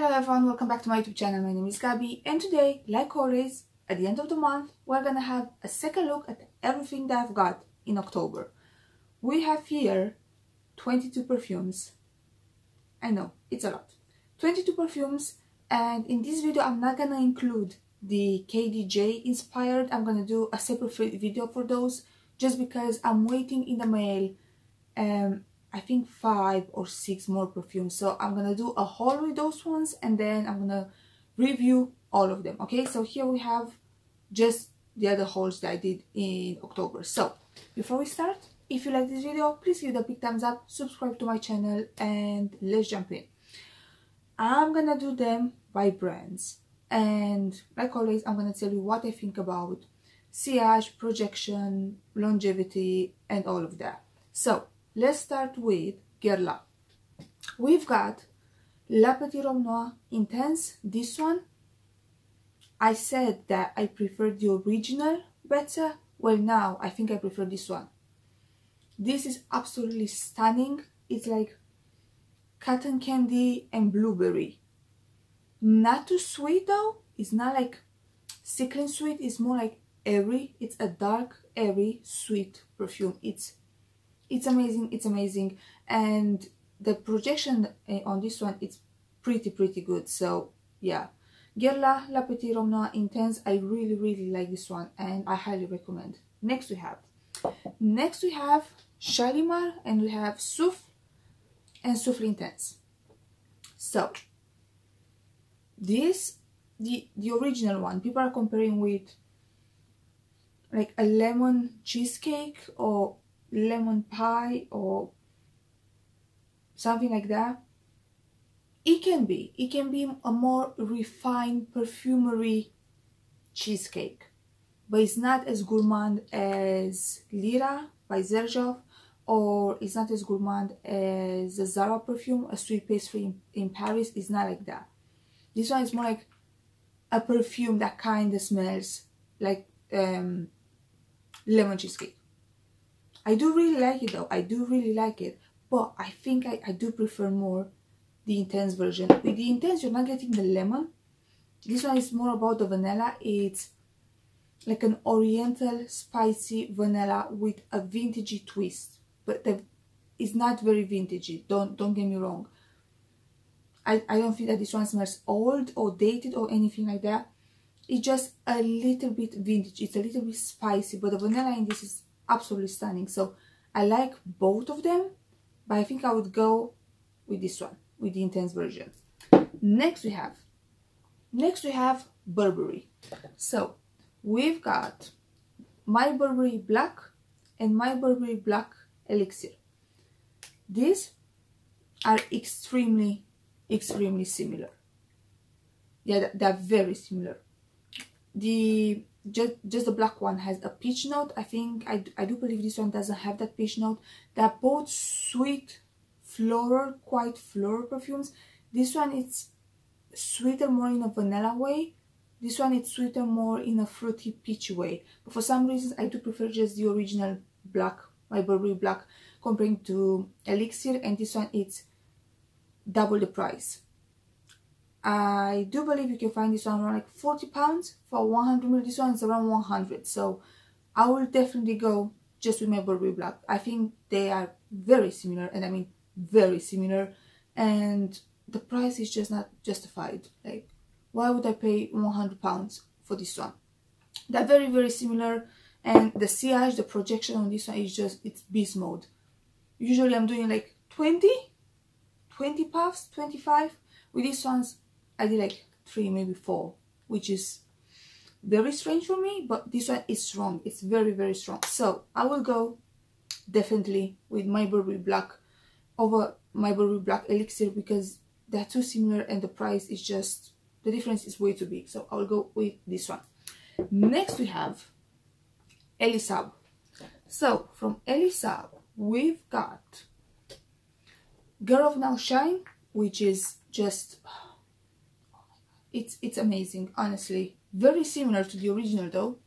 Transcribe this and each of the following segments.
Hello everyone, welcome back to my YouTube channel. My name is Gabi, and today, like always, at the end of the month, we're gonna have a second look at everything that I've got in October. We have here 22 perfumes. I know, it's a lot. 22 perfumes, and in this video I'm not gonna include the KDJ inspired. I'm gonna do a separate video for those, just because I'm waiting in the mail I think 5 or 6 more perfumes, so I'm gonna do a haul with those ones and then I'm gonna review all of them. Okay, so here we have just the other hauls that I did in October. So before we start, if you like this video, please give it a big thumbs up, subscribe to my channel, and let's jump in. I'm gonna do them by brands, and like always I'm gonna tell you what I think about sillage, projection, longevity, and all of that. So let's start with GUERLAIN. We've got La Petite Robe Noire Intense. This one, I said that I preferred the original better. Well, now I think I prefer this one. This is absolutely stunning. It's like cotton candy and blueberry. Not too sweet though. It's not like sickling sweet. It's more like airy. It's a dark, airy, sweet perfume. It's amazing, it's amazing, and the projection on this one, it's pretty good. So yeah, GUERLAIN La Petite Robe Noire Intense, I really like this one and I highly recommend. Next we have Shalimar, and we have Souffle and Souffle Intense. So this, the original one, people are comparing with like a lemon cheesecake or lemon pie or something like that. It can be a more refined perfumery cheesecake, but it's not as gourmand as Lira by Zerjov, or it's not as gourmand as the ZARA perfume, a sweet pastry in Paris. It's not like that. This one is more like a perfume that kind of smells like lemon cheesecake. I do really like it though, I do really like it, but I think I do prefer more the intense version. With the intense, you're not getting the lemon. This one is more about the vanilla. It's like an oriental spicy vanilla with a vintagey twist, but it's not very vintagey, don't get me wrong. I don't feel that this one smells old or dated or anything like that. It's just a little bit vintage, it's a little bit spicy, but the vanilla in this is absolutely stunning. So I like both of them, but I think I would go with this one, with the intense version. Next we have Burberry. So we've got My Burberry Black and My Burberry Black Elixir. These are extremely similar. Yeah, they're very similar. Just the black one has a peach note. I think I do believe this one doesn't have that peach note. They're both sweet, floral, quite floral perfumes. This one it's sweeter more in a vanilla way. This one it's sweeter more in a fruity peach way. But for some reasons I do prefer just the original black, My Burberry Black, comparing to Elixir, and this one it's double the price. I do believe you can find this one around like £40 for 100 ml. This one is around 100, so I will definitely go just with My Burberry Black. I think they are very similar, and I mean very similar, and the price is just not justified. Like, why would I pay £100 for this one? They're very similar, and the sillage, the projection on this one is just, it's beast mode. Usually I'm doing like 20 puffs, 25. With these ones I did like 3, maybe 4, which is very strange for me, but this one is strong. It's very strong. So I will go definitely with My Burberry Black over My Burberry Black Elixir, because they're too similar and the price is just, the difference is way too big. So I will go with this one. Next we have SAAB. So from SAAB we've got Girl of Now Shine, which is just, it's amazing, honestly. Very similar to the original though.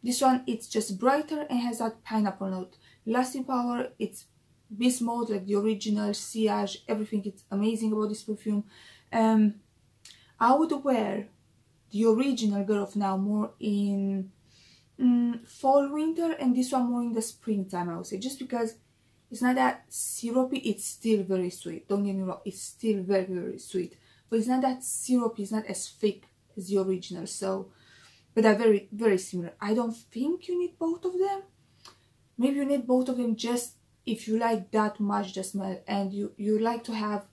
This one it's just brighter and has that pineapple note. Lasting power, it's beast mode like the original, sillage, everything. It's amazing about this perfume. I would wear the original Girl of Now more in fall, winter, and this one more in the springtime, I would say, just because it's not that syrupy. It's still very sweet, don't get me wrong, it's still very, very sweet, but it's not that syrupy, it's not as thick as the original. So, but they're very, very similar. I don't think you need both of them. Maybe you need both of them just if you like that much the smell, and you like to have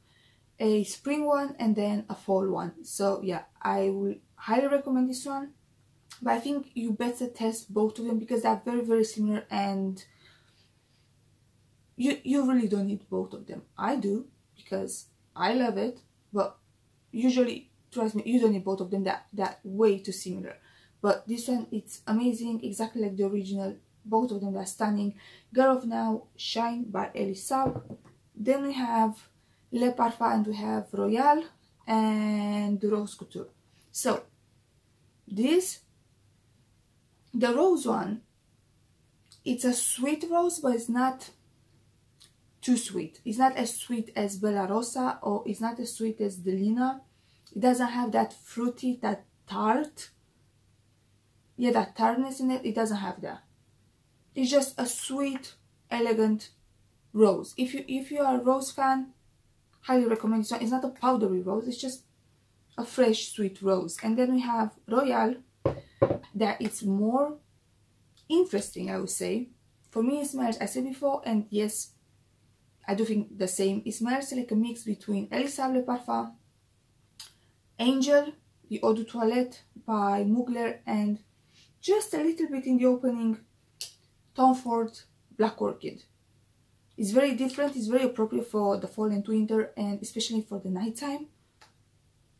a spring one and then a fall one. So yeah, I will highly recommend this one, but I think you better test both of them because they're very, very similar, and you really don't need both of them. I do because I love it, but usually, trust me, you don't need both of them. They're way too similar. But this one, it's amazing, exactly like the original. Both of them are stunning. Girl of Now Shine by SAAB. Then we have Le Parfum, and we have Royal and Rose Couture. So this, the rose one, it's a sweet rose, but it's not too sweet. It's not as sweet as Bella Rosa, or it's not as sweet as Delina. It doesn't have that fruity, that tart, yeah, that tartness in it. It doesn't have that. It's just a sweet, elegant rose. If you are a rose fan, highly recommend this one. It's not a powdery rose, it's just a fresh, sweet rose. And then we have Royal, that it's more interesting, I would say. For me, it smells, I said before, and yes, I do think the same. It smells like a mix between ELIXIR Le Parfum, Angel, the Eau de Toilette by Mugler, and just a little bit in the opening, Tom Ford Black Orchid. It's very different, it's very appropriate for the fall and winter, and especially for the nighttime.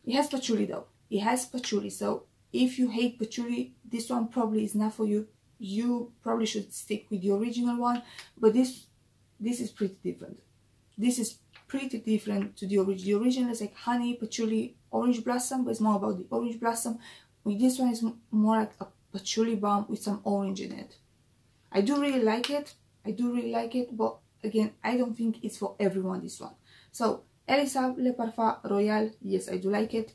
It has patchouli though. It has patchouli, so if you hate patchouli, this one probably is not for you. You probably should stick with the original one, but this is pretty different. This is pretty different to the original. The original is like honey, patchouli, orange blossom, but it's more about the orange blossom. With this one, it's more like a patchouli balm with some orange in it. I do really like it. I do really like it, but again, I don't think it's for everyone, this one. So, ELIXIR Le Parfum Royal, yes, I do like it.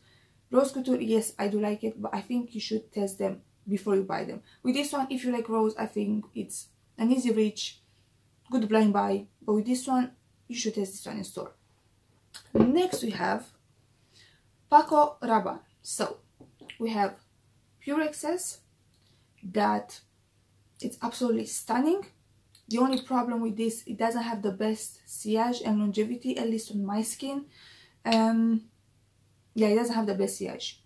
Rose Couture, yes, I do like it, but I think you should test them before you buy them. With this one, if you like rose, I think it's an easy reach, good blind buy. But with this one, you should test this one in store. Next, we have PACO RABANNE. So, we have Pure Excess, that it's absolutely stunning. The only problem with this, it doesn't have the best sillage and longevity, at least on my skin. Yeah, it doesn't have the best sillage.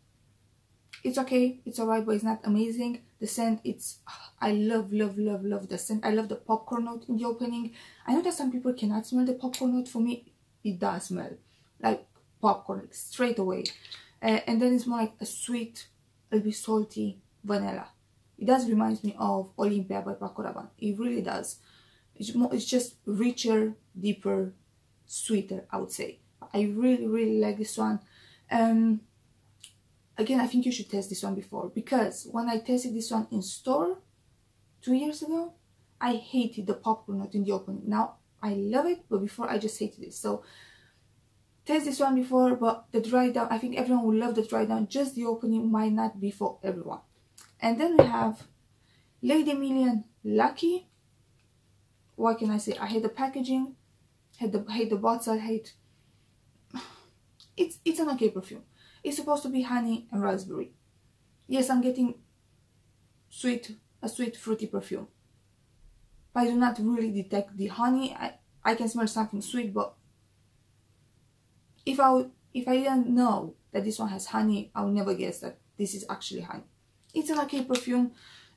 It's okay, it's alright, but it's not amazing. The scent, it's, I love the scent. I love the popcorn note in the opening. I know that some people cannot smell the popcorn note. For me, it does smell like popcorn, like straight away. And then it's more like a sweet, a little bit salty vanilla. It does remind me of Olympia by PACO RABANNE. It really does. It's just richer, deeper, sweeter, I would say. I really like this one. Again, I think you should test this one before, because when I tested this one in store 2 years ago, I hated the popcorn note in the opening. Now I love it, but before I just hated it. So test this one before, but the dry down, I think everyone will love the dry down. Just the opening might not be for everyone. And then we have Lady Million Lucky. What can I say? I hate the packaging, hate the bottle, hate. It's an okay perfume. It's supposed to be honey and raspberry. Yes, I'm getting a sweet fruity perfume, but I do not really detect the honey. I can smell something sweet, but if I didn't know that this one has honey, I would never guess that this is actually honey. It's an okay perfume.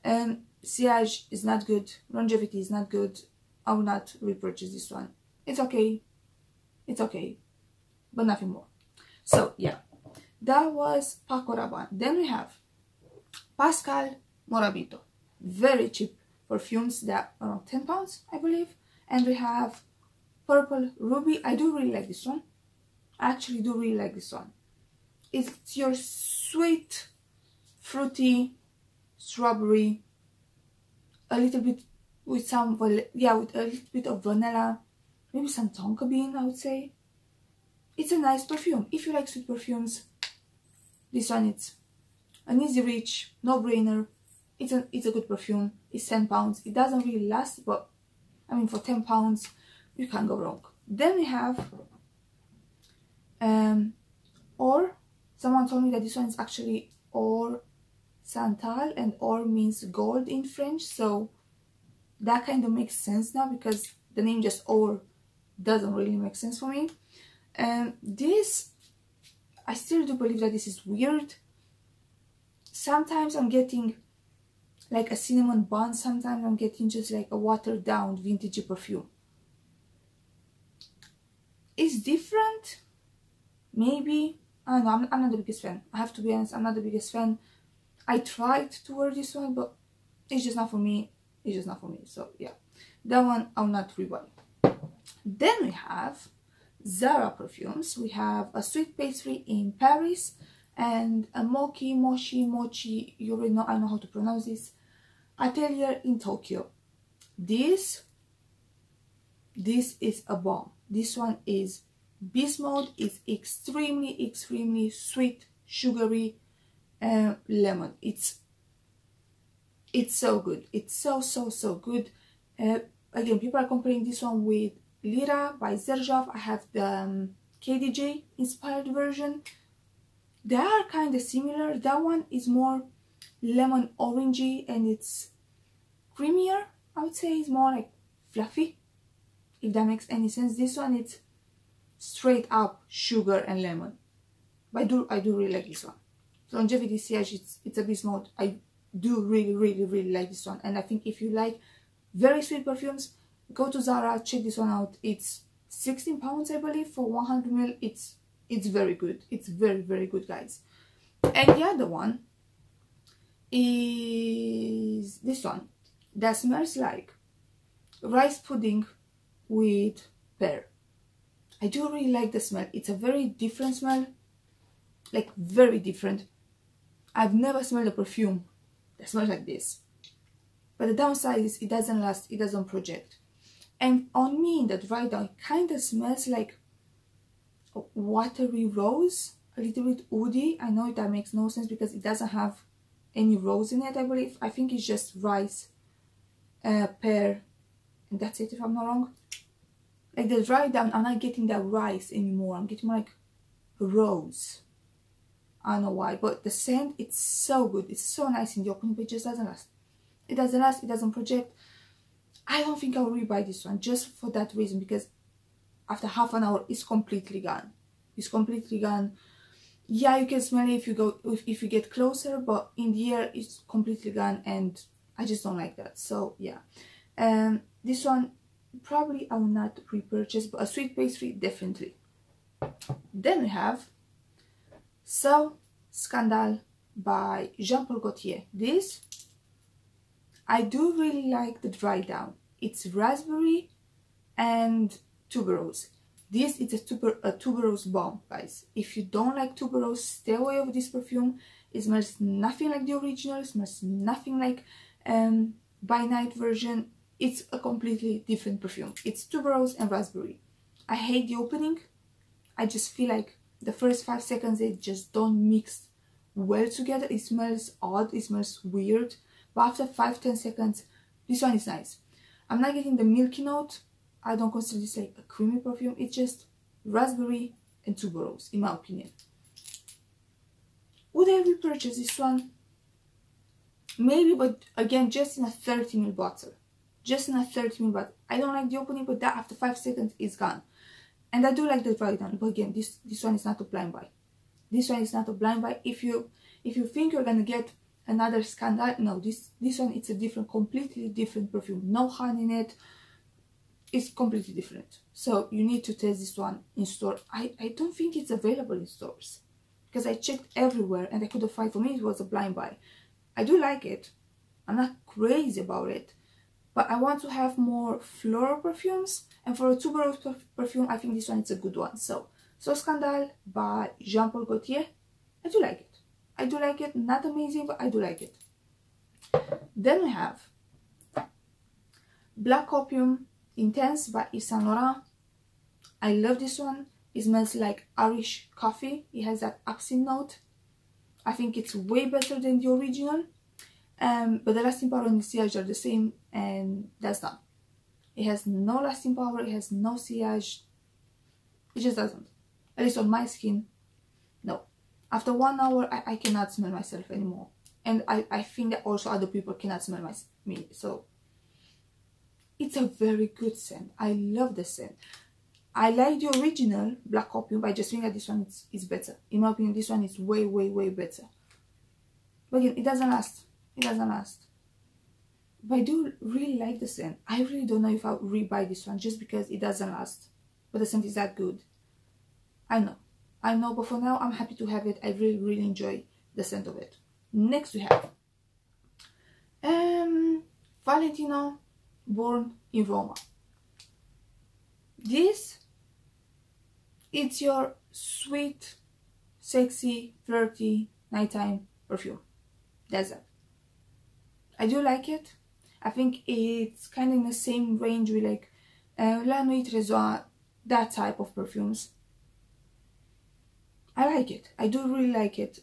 Sillage is not good. Longevity is not good. I will not repurchase this one. It's okay. It's okay. But nothing more. So, yeah. That was PACO RABANNE. Then we have PASCAL MORABITO. Very cheap perfumes. They're around £10, I believe. And we have Purple Ruby. I do really like this one. I actually do really like this one. It's your sweet, fruity, strawberry, a little bit with some, yeah, with a little bit of vanilla, maybe some tonka bean, I would say. it's a nice perfume. If you like sweet perfumes, this one, it's an easy reach, no-brainer. It's a good perfume. It's £10. It doesn't really last, but I mean, for £10 you can't go wrong. Then we have or. Someone told me that this one is actually or santal, and or means gold in French, so that kind of makes sense now, because the name just or doesn't really make sense for me. This, I still do believe that this is weird. Sometimes I'm getting like a cinnamon bun, sometimes I'm getting just like a watered down vintage perfume. It's different, maybe. I don't know, I'm not the biggest fan. I have to be honest, I'm not the biggest fan. I tried to wear this one, but it's just not for me. It's just not for me. So yeah, that one I'll not rebuy. Then we have ZARA perfumes. We have a sweet pastry in Paris and a mochi, you already know, I know how to pronounce this, Atelier in Tokyo. This is a bomb. This one is beast mode. Is extremely sweet, sugary, lemon. It's so good. It's so good. Again, people are comparing this one with Lira by Zerjov. I have the KDJ inspired version. They are kind of similar. That one is more lemon orangey and it's creamier. I would say it's more like fluffy, if that makes any sense. This one, it's straight up sugar and lemon. But I do really like this one. Longevity Siege, it's a beast mode. I do really like this one. And I think if you like very sweet perfumes, go to Zara, check this one out. It's £16, I believe, for 100 ml. It's very good. It's very good, guys. And the other one is this one that smells like rice pudding with pear. I do really like the smell. It's a very different smell, like very different. I've never smelled a perfume that smells like this. But the downside is it doesn't last, it doesn't project. And on me, in the dry down, it kind of smells like a watery rose, a little bit woody. I know that makes no sense because it doesn't have any rose in it, I believe. I think it's just rice, pear, and that's it, if I'm not wrong. Like the dry down, I'm not getting that rice anymore. I'm getting more like rose. I don't know why, but the scent, it's so good. It's so nice in the opening, but it just doesn't last. It doesn't last, it doesn't project. I don't think I'll rebuy this one just for that reason, because after half an hour, it's completely gone. It's completely gone. Yeah, you can smell it if you get closer, but in the air, it's completely gone, and I just don't like that. So yeah, this one probably I will not repurchase, but a sweet pastry definitely. Then we have So Scandale by Jean-Paul Gaultier. This, I do really like the dry down. It's raspberry and tuberose. This is a tuberose bomb, guys. If you don't like tuberose, stay away of this perfume. It smells nothing like the original. It smells nothing like by night version. It's a completely different perfume. It's tuberose and raspberry. I hate the opening. I just feel like the first 5 seconds they just don't mix well together. It smells odd. It smells weird. But after 5-10 seconds, this one is nice. I'm not getting the milky note. I don't consider this like a creamy perfume. It's just raspberry and tuberose, in my opinion. Would I repurchase this one? Maybe, but again, just in a 30 ml bottle. Just in a 30 ml bottle. I don't like the opening, but that after 5 seconds is gone. And I do like the dry down, but again, this one is not a blind buy. This one is not a blind buy. If you think you're gonna get another Scandale, no, this one, it's a different, completely different perfume. No honey in it. It's completely different. So you need to test this one in store. I don't think it's available in stores, because I checked everywhere and I couldn't find. For me, it was a blind buy. I do like it. I'm not crazy about it, but I want to have more floral perfumes. And for a tuberose perfume, I think this one is a good one. So Scandale by Jean-Paul Gaultier. I do like it. I do like it. Not amazing, but I do like it. Then we have Black Opium Intense by Yves Saint Laurent. I love this one. It smells like Irish coffee. It has that accent note. I think it's way better than the original. But the lasting power and the sillage are the same, and that's done. It has no lasting power, it has no sillage. It just doesn't. At least on my skin, no. After 1 hour, I cannot smell myself anymore. And I think that also other people cannot smell me. So, it's a very good scent. I love the scent. I like the original Black Opium, but I just think that this one is better. In my opinion, this one is way, way, way better. But again, it doesn't last. It doesn't last. But I do really like the scent. I really don't know if I'll re-buy this one just because it doesn't last. But the scent is that good. I know, but for now I'm happy to have it. I really, really enjoy the scent of it. Next we have Valentino Born in Roma. This, it's your sweet, sexy, flirty, nighttime perfume. That's it. I do like it. I think it's kind of in the same range with like La Nuit, that type of perfumes. I like it. I do really like it.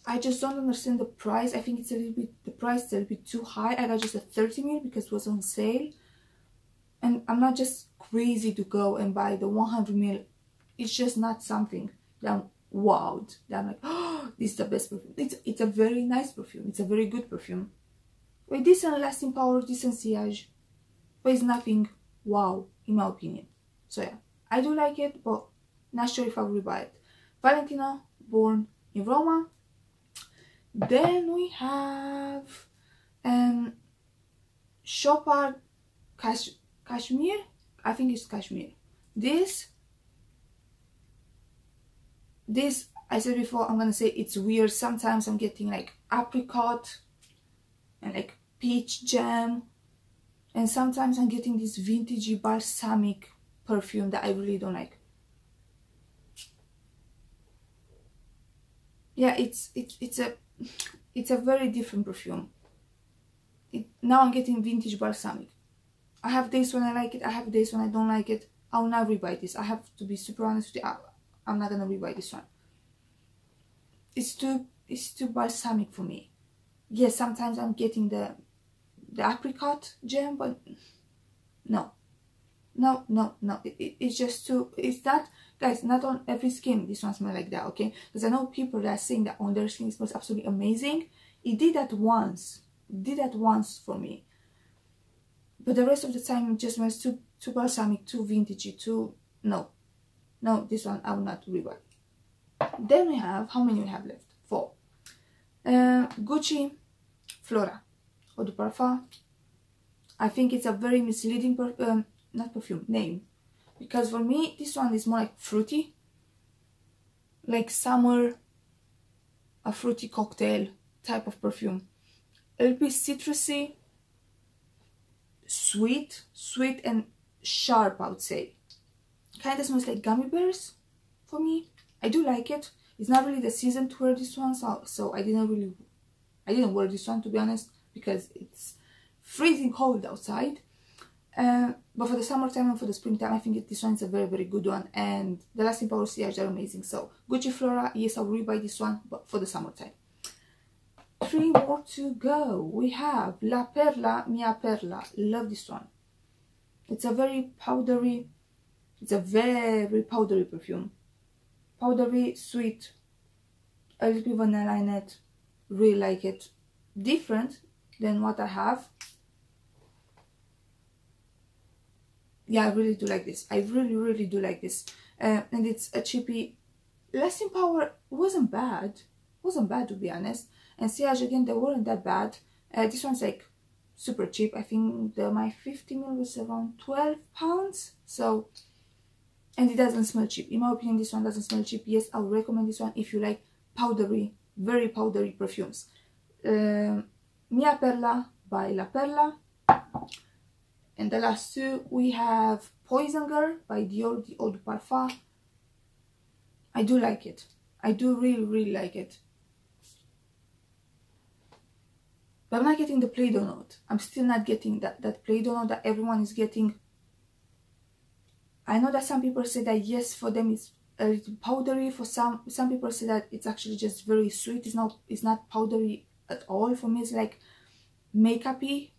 I just don't understand the price. I think it's a little bit, the price is a little bit too high. I got just a 30 ml because it was on sale. And I'm not just crazy to go and buy the 100 ml. It's just not something that I'm wowed. That I'm like, oh, this is the best perfume. It's a very nice perfume. It's a very good perfume. With decent lasting power, decent sillage. But it's nothing wow, in my opinion. So yeah, I do like it, but not sure if I will buy it. Valentino Born in Roma. Then we have CHOPARD Cashmere. I think it's Cashmere. This I said before, I'm gonna say it's weird. Sometimes I'm getting like apricot and like peach jam, and sometimes I'm getting this vintagey balsamic perfume that I really don't like. Yeah, it's a very different perfume. Now I'm getting vintage balsamic. I have days when I like it, I have days when I don't like it. I will not rebuy this. I have to be super honest with you. I'm not gonna rebuy this one. It's too balsamic for me. Yes, sometimes I'm getting the apricot jam, but no. It's just too. It's not, guys. Not on every skin this one smells like that. Okay, because I know people that are saying that on their skin it smells absolutely amazing. It did that once. It did that once for me. But the rest of the time it just smells too balsamic, too vintagey, too no. This one I will not rebuy. Then we have, how many we have left? 4. Gucci Flora Eau de Parfum. I think it's a very misleading name, because for me this one is more like fruity, like summer, a fruity cocktail type of perfume. A little bit citrusy, sweet and sharp, I would say. Kind of smells like gummy bears for me. I do like it. It's not really the season to wear this one, so I didn't wear this one, to be honest, because it's freezing cold outside. But for the summertime and for the springtime, I think this one is a very, very good one, and the lasting power sillage are amazing. So Gucci Flora, yes, I'll rebuy this one, but for the summertime. 3 more to go. We have La Perla Mia Perla. Love this one. It's a very powdery perfume. Powdery, sweet, a little bit vanilla in it. Really like it. Different than what I have. Yeah, I really do like this. I really do like this. And it's a cheapy. Lasting power wasn't bad. Wasn't bad, to be honest. And sillage, again, they weren't that bad. This one's like super cheap. I think my 50 ml was around £12. So, and it doesn't smell cheap. In my opinion, this one doesn't smell cheap. Yes, I would recommend this one if you like powdery, very powdery perfumes. Mia Perla by La Perla. And the last 2, we have Poison Girl by Dior, the Eau de Parfum. I do like it. I do really like it. But I'm not getting the Play-Doh note. I'm still not getting that Play-Doh note that everyone is getting. I know that some people say that yes, for them it's a little powdery. For some people say that it's actually just very sweet. It's not powdery at all. For me, it's like makeup-y,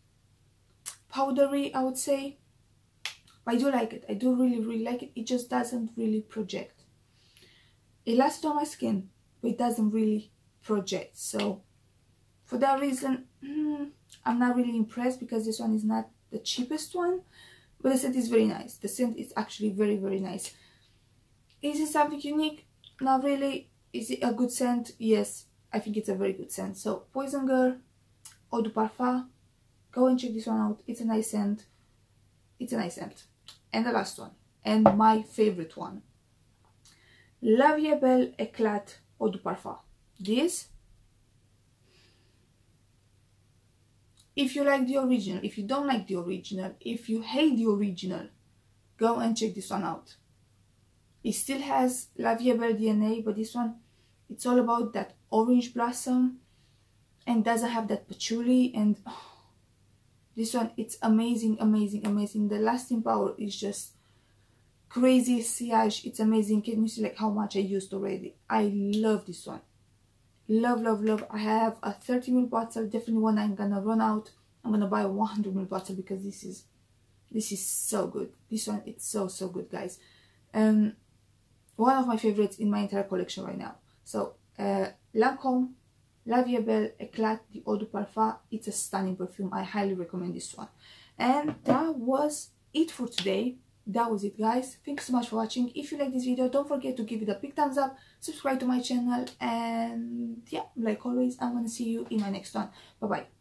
powdery, I would say. But I do like it. I do really like it. It just doesn't really project. It lasts on my skin, but it doesn't really project. So for that reason, I'm not really impressed, because this one is not the cheapest one, but the scent is very nice. The scent is actually very nice. Is it something unique? Not really. Is it a good scent? Yes, I think it's a very good scent. So Poison Girl Eau de Parfum, go and check this one out. It's a nice scent. It's a nice scent. And the last one, and my favorite one, La Vie est Belle Éclat Eau de Parfum. This, if you like the original, if you don't like the original, if you hate the original, go and check this one out. It still has La Vie est Belle DNA, but this one, it's all about that orange blossom and doesn't have that patchouli. And this one, it's amazing. The lasting power is just crazy. Sillage, it's amazing. Can you see like how much I used already? I love this one. Love. I have a 30ml bottle. Definitely when I'm gonna run out, I'm gonna buy a 100ml bottle, because this is so good. This one, it's so good, guys. One of my favorites in my entire collection right now. So Lancome La Vie est Belle Éclat the Eau de Parfum. It's a stunning perfume. I highly recommend this one. And that was it for today. That was it, guys. Thanks so much for watching. If you like this video, don't forget to give it a big thumbs up, subscribe to my channel, and yeah, like always, I'm gonna see you in my next one. Bye bye.